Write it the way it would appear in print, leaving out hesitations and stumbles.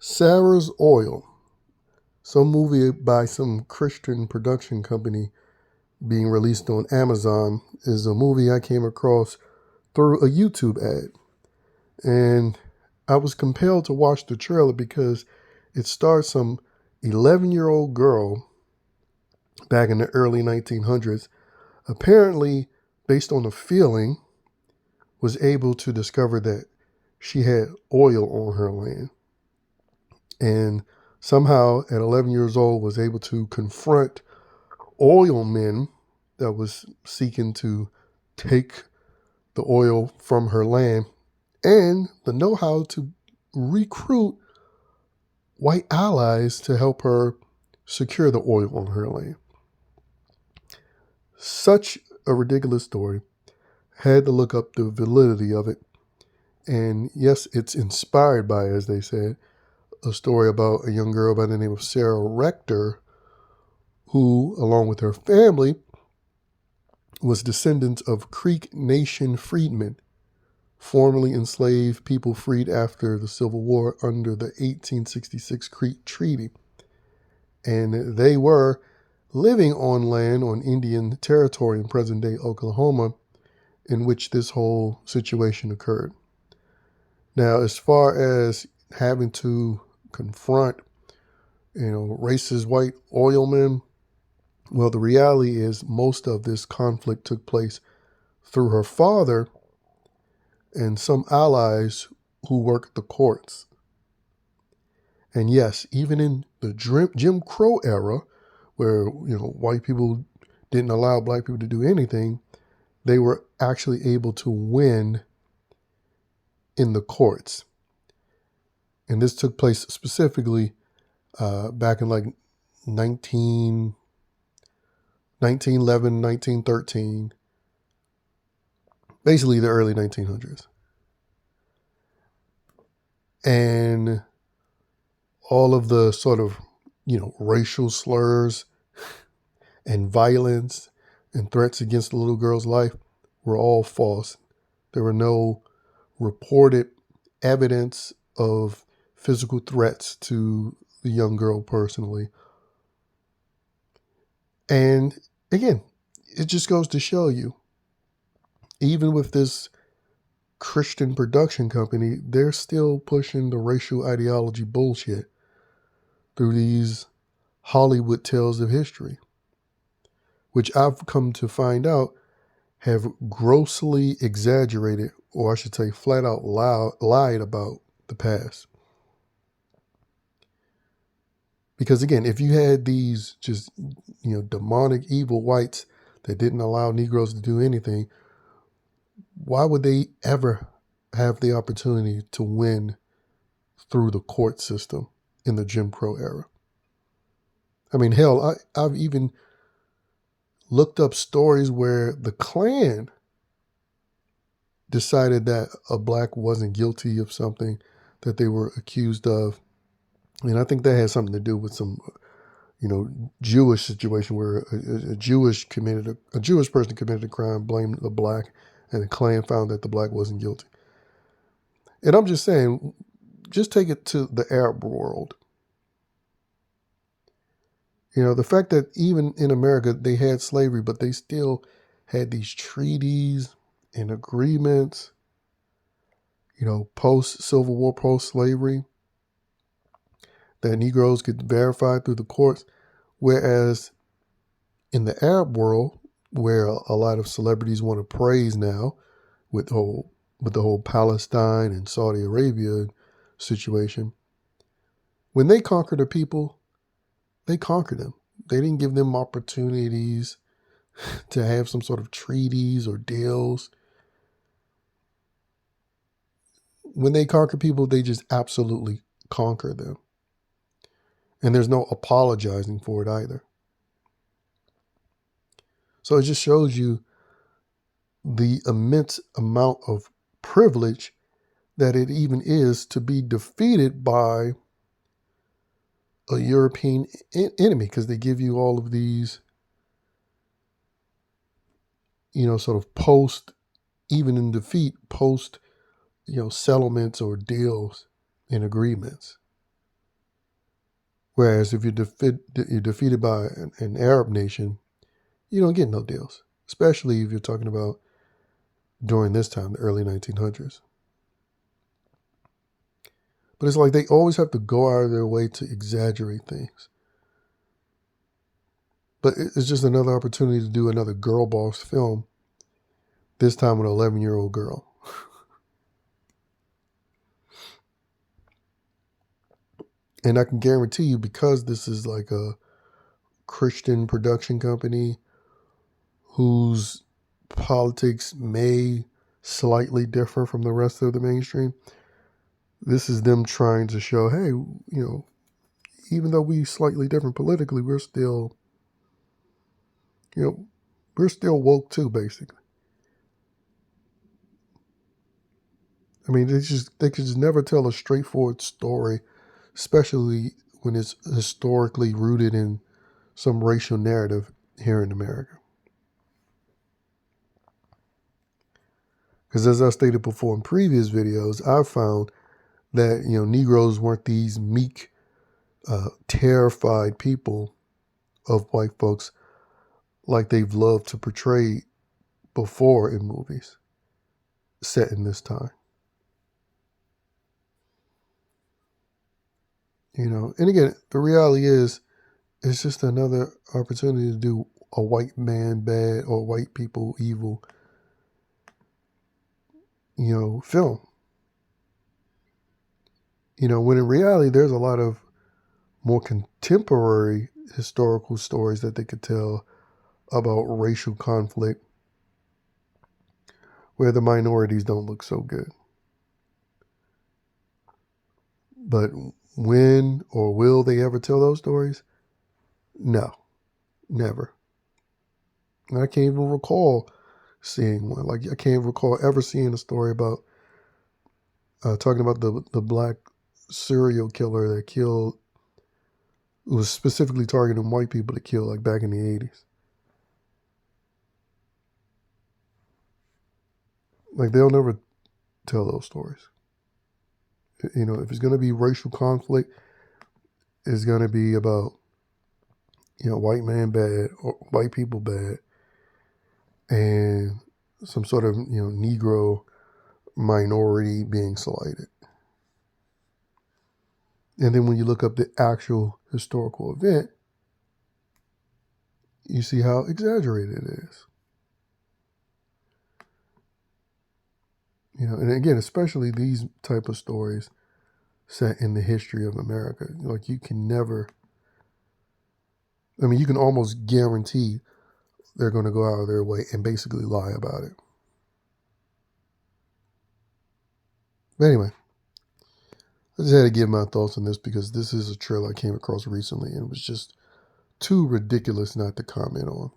Sarah's Oil, some movie by some Christian production company being released on Amazon, is a movie I came across through a YouTube ad. And I was compelled to watch the trailer because it stars some 11-year-old girl back in the early 1900s, apparently, based on a feeling, was able to discover that she had oil on her land. And somehow, at 11 years old, was able to confront oilmen that was seeking to take the oil from her land, and the know-how to recruit white allies to help her secure the oil on her land. Such a ridiculous story. Had to look up the validity of it. And yes, it's inspired by, as they said, a story about a young girl by the name of Sarah Rector, who, along with her family, was descendants of Creek Nation freedmen, formerly enslaved people freed after the Civil War under the 1866 Creek Treaty. And they were living on land on Indian territory in present-day Oklahoma, in which this whole situation occurred. Now, as far as having to confront, racist white oilmen, well, the reality is most of this conflict took place through her father and some allies who worked the courts. And yes, even in the Jim Crow era, where white people didn't allow black people to do anything, they were actually able to win in the courts. And this took place specifically back in like 1911, 1913, basically the early 1900s. And all of the sort of, racial slurs and violence and threats against the little girl's life were all false. There were no reported evidence of physical threats to the young girl personally. And again, it just goes to show you, even with this Christian production company, they're still pushing the racial ideology bullshit through these Hollywood tales of history, which I've come to find out have grossly exaggerated, or I should say flat out lied about the past. Because again, if you had these just, demonic evil whites that didn't allow Negroes to do anything, why would they ever have the opportunity to win through the court system in the Jim Crow era? I mean, hell, I've even looked up stories where the Klan decided that a black wasn't guilty of something that they were accused of. And I think that has something to do with some, Jewish situation where a Jewish person committed a crime, blamed the black, and the Klan found that the black wasn't guilty. And I'm just saying, just take it to the Arab world. The fact that even in America they had slavery, but they still had these treaties and agreements, post-Civil War, post-slavery, that Negroes could verify through the courts. Whereas in the Arab world, where a lot of celebrities want to praise now with the whole Palestine and Saudi Arabia situation, when they conquered the people, they conquered them. They didn't give them opportunities to have some sort of treaties or deals. When they conquer people, they just absolutely conquer them. And there's no apologizing for it either. So it just shows you the immense amount of privilege that it even is to be defeated by a European enemy, because they give you all of these, sort of post, even in defeat, post, settlements or deals and agreements. Whereas if you're defeated by an Arab nation, you don't get no deals, especially if you're talking about during this time, the early 1900s. But it's like they always have to go out of their way to exaggerate things. But it's just another opportunity to do another girl boss film, this time with an 11-year-old girl. And I can guarantee you, because this is like a Christian production company whose politics may slightly differ from the rest of the mainstream, this is them trying to show, hey, even though we slightly different politically, we're still, we're still woke too, basically. I mean, they could just never tell a straightforward story, especially when it's historically rooted in some racial narrative here in America. Because as I stated before in previous videos, I've found that Negroes weren't these meek, terrified people of white folks like they've loved to portray before in movies set in this time. And again, the reality is, it's just another opportunity to do a white man bad or white people evil, film. When in reality, there's a lot of more contemporary historical stories that they could tell about racial conflict where the minorities don't look so good. But when or will they ever tell those stories? No, never. And I can't even recall seeing one. Like, I can't recall ever seeing a story about talking about the black serial killer that killed, was specifically targeting white people to kill, like back in the 80s. Like, they'll never tell those stories. If it's going to be racial conflict, it's going to be about, white man bad or white people bad and some sort of, Negro minority being slighted. And then when you look up the actual historical event, you see how exaggerated it is. And again, especially these type of stories set in the history of America. Like, you can never, you can almost guarantee they're going to go out of their way and basically lie about it. But anyway, I just had to give my thoughts on this because this is a trailer I came across recently and it was just too ridiculous not to comment on.